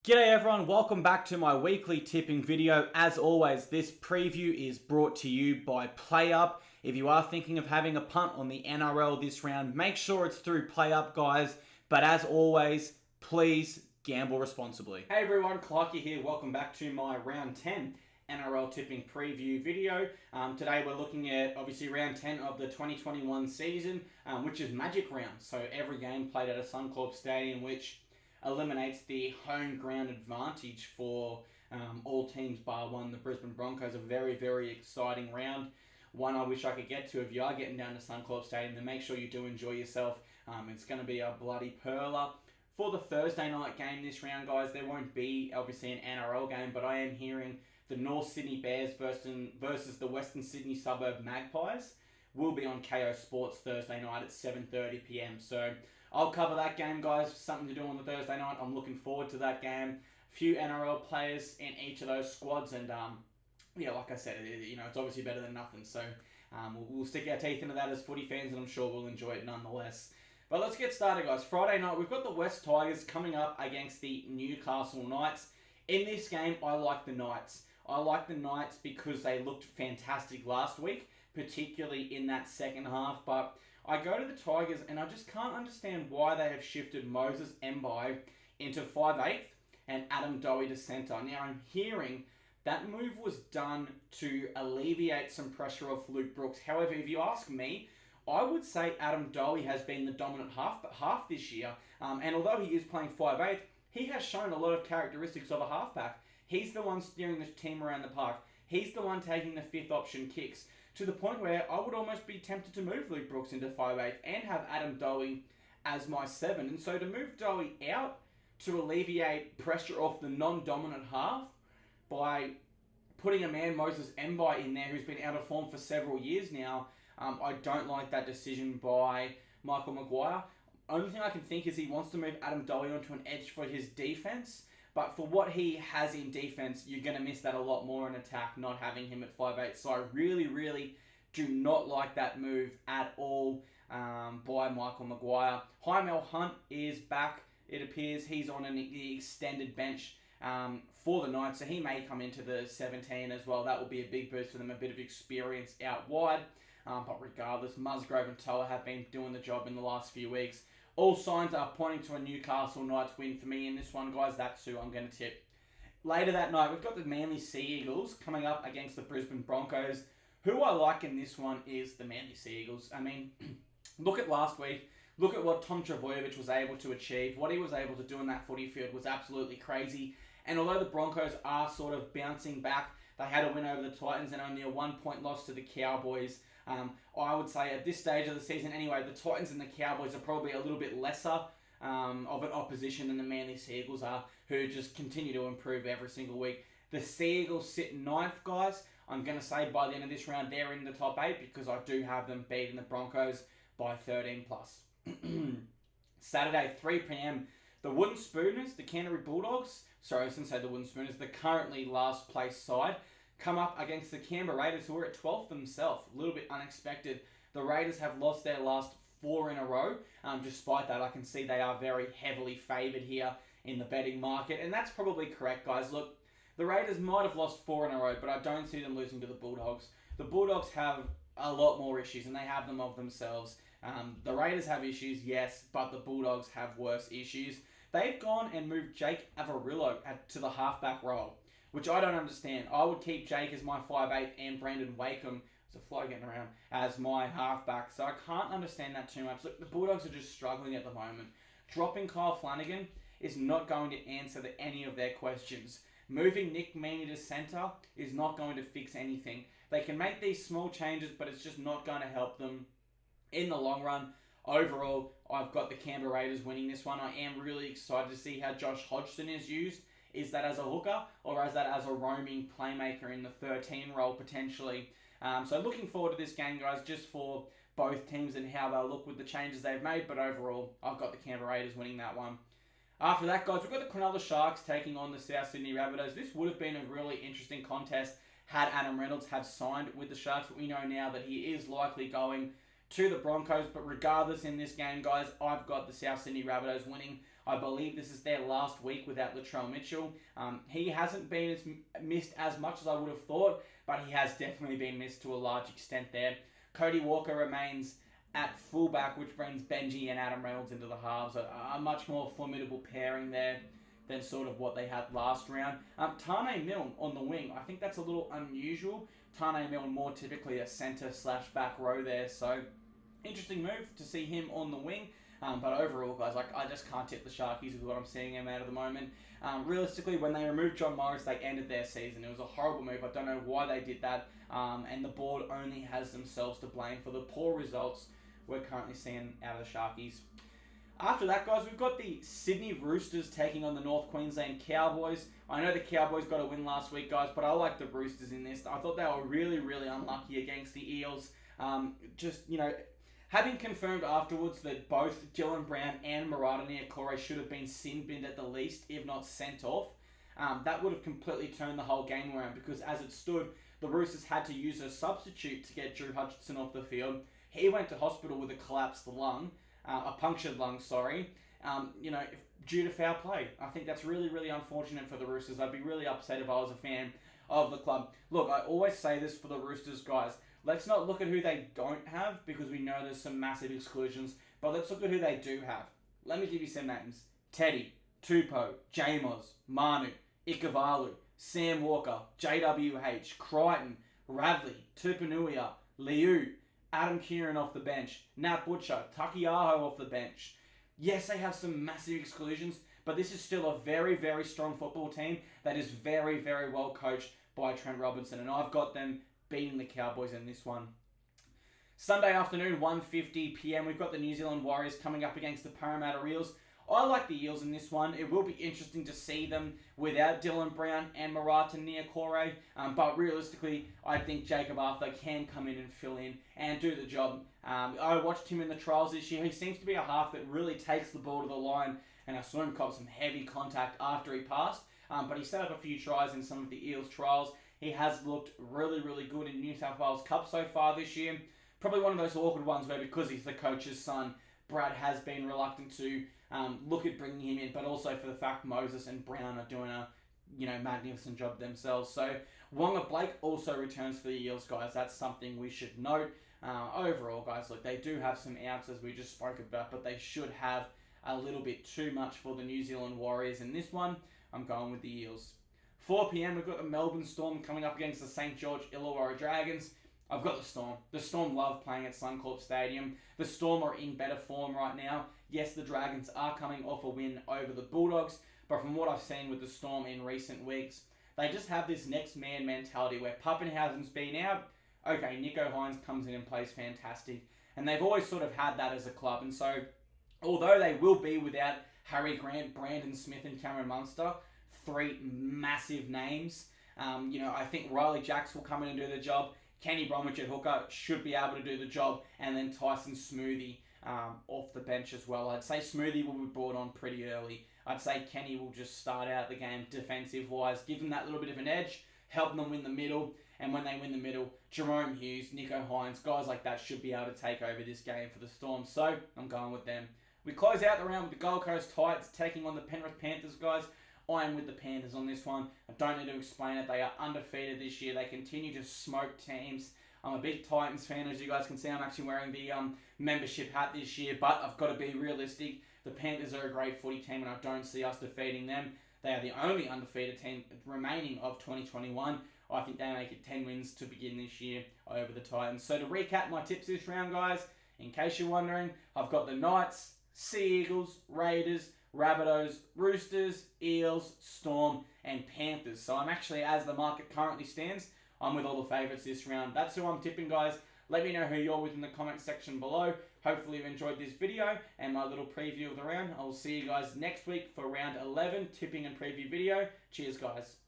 G'day everyone, welcome back to my weekly tipping video. As always, this preview is brought to you by PlayUp. If you are thinking of having a punt on the NRL this round, make sure it's through PlayUp, guys. But as always, please gamble responsibly. Hey everyone, Clarkey here. Welcome back to my round 10 NRL tipping preview video. Today we're looking at obviously round 10 of the 2021 season, which is Magic round. So every game played at a Suncorp stadium, which eliminates the home ground advantage for all teams bar one. The Brisbane Broncos. A very, very exciting round. One I wish I could get to. If you are getting down to Suncorp Stadium, then make sure you do enjoy yourself. It's going to be a bloody perler. For the Thursday night game this round, guys, there won't be obviously an NRL game, but I am hearing the North Sydney Bears versus the Western Sydney Suburb Magpies will be on KO Sports Thursday night at 7:30 p.m. So I'll cover that game, guys. Something to do on the Thursday night. I'm looking forward to that game. A few NRL players in each of those squads, and like I said, it's obviously better than nothing. So we'll stick our teeth into that as footy fans, and I'm sure we'll enjoy it nonetheless. But let's get started, guys. Friday night, we've got the West Tigers coming up against the Newcastle Knights. In this game, I like the Knights. I like the Knights because they looked fantastic last week, particularly in that second half. But I go to the Tigers, and I just can't understand why they have shifted Moses Mbai into 5'8" and Adam Dowie to centre. Now, I'm hearing that move was done to alleviate some pressure off Luke Brooks. However, if you ask me, I would say Adam Dowie has been the dominant half this year. And although he is playing 5'8", he has shown a lot of characteristics of a halfback. He's the one steering the team around the park. He's the one taking the fifth option kicks, to the point where I would almost be tempted to move Luke Brooks into 5'8" and have Adam Dowie as my 7. And so to move Dowie out to alleviate pressure off the non-dominant half by putting a man, Moses Mbai, in there who's been out of form for several years now, I don't like that decision by Michael Maguire. Only thing I can think is he wants to move Adam Dowie onto an edge for his defense. But for what he has in defense, you're going to miss that a lot more in attack, not having him at 5'8". So I really, really do not like that move at all by Michael Maguire. Jaimel Hunt is back. It appears he's on the extended bench for the Knights, so he may come into the 17 as well. That will be a big boost for them, a bit of experience out wide. But regardless, Musgrove and Toa have been doing the job in the last few weeks. All signs are pointing to a Newcastle Knights win for me in this one, guys. That's who I'm going to tip. Later that night, we've got the Manly Sea Eagles coming up against the Brisbane Broncos. Who I like in this one is the Manly Sea Eagles. I mean, look at last week. Look at what Tom Trbojevic was able to achieve. What he was able to do in that footy field was absolutely crazy. And although the Broncos are sort of bouncing back, they had a win over the Titans and only a 1-point loss to the Cowboys. I would say at this stage of the season anyway, the Titans and the Cowboys are probably a little bit lesser of an opposition than the Manly Sea Eagles are, who just continue to improve every single week. The Sea Eagles sit 9th, guys. I'm going to say by the end of this round, they're in the top 8 because I do have them beating the Broncos by 13+. Saturday, 3 p.m, the Wooden Spooners, the Canterbury Bulldogs, sorry, I was going to say the Wooden Spooners, the currently last place side, come up against the Canberra Raiders, who are at 12th themselves. A little bit unexpected. The Raiders have lost their last 4 in a row. Despite that, I can see they are very heavily favoured here in the betting market. And that's probably correct, guys. Look, the Raiders might have lost 4 in a row, but I don't see them losing to the Bulldogs. The Bulldogs have a lot more issues, and they have them of themselves. The Raiders have issues, yes, but the Bulldogs have worse issues. They've gone and moved Jake Averillo to the halfback role, which I don't understand. I would keep Jake as my 5'8" and Brandon Wakeham, there's a fly getting around, as my halfback. So I can't understand that too much. Look, the Bulldogs are just struggling at the moment. Dropping Kyle Flanagan is not going to answer any of their questions. Moving Nick Meaney to centre is not going to fix anything. They can make these small changes, but it's just not going to help them in the long run. Overall, I've got the Canberra Raiders winning this one. I am really excited to see how Josh Hodgson is used. Is that as a hooker or is that as a roaming playmaker in the 13 role potentially? So looking forward to this game, guys, just for both teams and how they'll look with the changes they've made. But overall, I've got the Canberra Raiders winning that one. After that, guys, we've got the Cronulla Sharks taking on the South Sydney Rabbitohs. This would have been a really interesting contest had Adam Reynolds have signed with the Sharks. But we know now that he is likely going to the Broncos. But regardless, in this game, guys, I've got the South Sydney Rabbitohs winning. I believe this is their last week without Latrell Mitchell. He hasn't been missed as much as I would have thought, but he has definitely been missed to a large extent there. Cody Walker remains at fullback, which brings Benji and Adam Reynolds into the halves. A much more formidable pairing there than sort of what they had last round. Tane Milne on the wing. I think that's a little unusual. Tane Milne more typically a centre/back row there. So interesting move to see him on the wing. But overall, guys, I just can't tip the Sharkies with what I'm seeing them out at the moment. Realistically, when they removed John Morris, they ended their season. It was a horrible move. I don't know why they did that. And the board only has themselves to blame for the poor results we're currently seeing out of the Sharkies. After that, guys, we've got the Sydney Roosters taking on the North Queensland Cowboys. I know the Cowboys got a win last week, guys, but I like the Roosters in this. I thought they were really, really unlucky against the Eels. Having confirmed afterwards that both Dylan Brown and Marata Niokore should have been sin-binned at the least, if not sent off, that would have completely turned the whole game around, because as it stood, the Roosters had to use a substitute to get Drew Hutchinson off the field. He went to hospital with a collapsed lung, a punctured lung, due to foul play. I think that's really, really unfortunate for the Roosters. I'd be really upset if I was a fan of the club. Look, I always say this for the Roosters, guys. Let's not look at who they don't have, because we know there's some massive exclusions, but let's look at who they do have. Let me give you some names. Teddy, Tupou, Jamos, Manu, Ikavalu, Sam Walker, JWH, Crichton, Radley, Tupanuia, Liu, Adam Kieran off the bench, Nat Butcher, Takiaho off the bench. Yes, they have some massive exclusions, but this is still a very, very strong football team that is very, very well coached by Trent Robinson, and I've got them beating the Cowboys in this one. Sunday afternoon, 1:50 p.m, we've got the New Zealand Warriors coming up against the Parramatta Eels. I like the Eels in this one. It will be interesting to see them without Dylan Brown and Marata Niokore. But realistically, I think Jacob Arthur can come in and fill in and do the job. I watched him in the trials this year. He seems to be a half that really takes the ball to the line. And I saw him cop some heavy contact after he passed. But he set up a few tries in some of the Eels trials. He has looked really, really good in New South Wales Cup so far this year. Probably one of those awkward ones where, because he's the coach's son, Brad has been reluctant to look at bringing him in, but also for the fact Moses and Brown are doing a magnificent job themselves. So Wonga Blake also returns for the Eels, guys. That's something we should note. Overall, guys, look, they do have some outs as we just spoke about, but they should have a little bit too much for the New Zealand Warriors in this one. I'm going with the Eels. 4 p.m, we've got the Melbourne Storm coming up against the St. George Illawarra Dragons. I've got the Storm. The Storm love playing at Suncorp Stadium. The Storm are in better form right now. Yes, the Dragons are coming off a win over the Bulldogs, but from what I've seen with the Storm in recent weeks, they just have this next man mentality where Pappenhausen's been out. Okay, Nico Hines comes in and plays fantastic. And they've always sort of had that as a club. And so, although they will be without Harry Grant, Brandon Smith, and Cameron Munster, three massive names, I think Riley Jacks will come in and do the job. Kenny Bromwich at hooker should be able to do the job. And then Tyson Smoothie off the bench as well. I'd say Smoothie will be brought on pretty early. I'd say Kenny will just start out the game defensive-wise, give them that little bit of an edge, help them win the middle, and when they win the middle, Jerome Hughes, Nico Hines, guys like that should be able to take over this game for the Storm, so I'm going with them. We close out the round with the Gold Coast Titans taking on the Penrith Panthers, guys. I am with the Panthers on this one. I don't need to explain it. They are undefeated this year. They continue to smoke teams. I'm a big Titans fan, as you guys can see. I'm actually wearing the membership hat this year, but I've got to be realistic. The Panthers are a great footy team, and I don't see us defeating them. They are the only undefeated team remaining of 2021. I think they make it 10 wins to begin this year over the Titans. So to recap my tips this round, guys, in case you're wondering, I've got the Knights, Sea Eagles, Raiders, Rabbitohs, Roosters, Eels, Storm, and Panthers. So I'm actually, as the market currently stands, I'm with all the favourites this round. That's who I'm tipping, guys. Let me know who you're with in the comment section below. Hopefully you've enjoyed this video and my little preview of the round. I will see you guys next week for round 11 tipping and preview video. Cheers, guys.